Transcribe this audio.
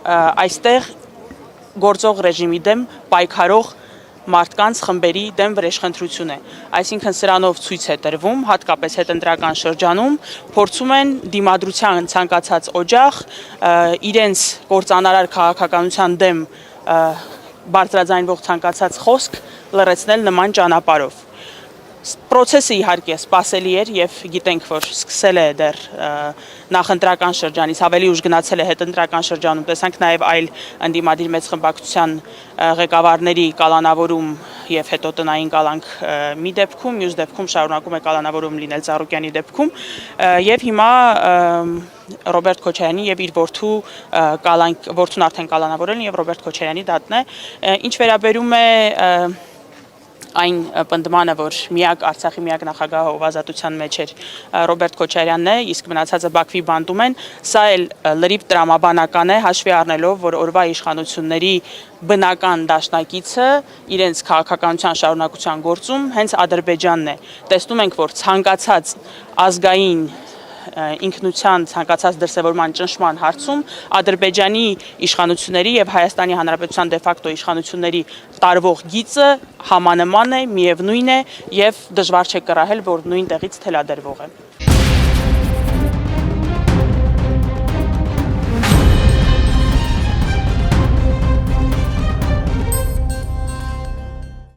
այստեղ գործող ռեժիմի դեմ պայքարող մարդկանց խմբերի դեմ վրեժխնդրություն է։ Այսինքն սրանով ցույց է տրվում, հատկապես հետընտրական շրջանում, փորձում են դիմադրության ցանկացած օջախ իրենց կործանարար քաղաքականության դեմ բարձրաձայնվող ցանկացած խոսք լրացնել նման ճանապարհով։ Պրոցեսը իհարկե սպասելի էր եւ գիտենք, որ սկսել է դեռ նախընտրական շրջանից, ավելի ուշ գնացել է հետընտրական շրջանում, տեսանք նաեւ այլ ընդդիմադիր մեծ խմբակցության ղեկավարների կալանավորում եւ հետո տնային կալանք մի դեպքում, մյուս դեպքում շարունակում է կալանավորում լինել Ծառուկյանի դեպքում եւ հիմա Ռոբերտ Քոչարյանի եւ իր որդուն արդեն կալանավորել են եւ Ռոբերտ Քոչարյանի դատն է, ինչ վերաբերում է այն պնդմանը, որ Արցախի միակ նախագահը ով ազատության մեջ էր Ռոբերտ Քոչարյանն է, իսկ մնացածը Բաքվի բանտում են, սա էլ լրիվ տրամաբանական է, հաշվի առնելով, որ օրվա իշխանությունների բնական դաշնակիցը իրենց քաղաքականության շարունակության գործում հենց Ադրբեջանն է։ Տեսնում ենք, որ ցանկացած ազգային ինքնության ցանկացած դրսևորման ճնշման հարցում Ադրբեջանի իշխանությունների եւ Հայաստանի Հանրապետության դեֆակտո իշխանությունների տարվող գիծը համանման է, միևնույն է եւ դժվար չէ կռահել, որ նույն տեղից թելադրվող է։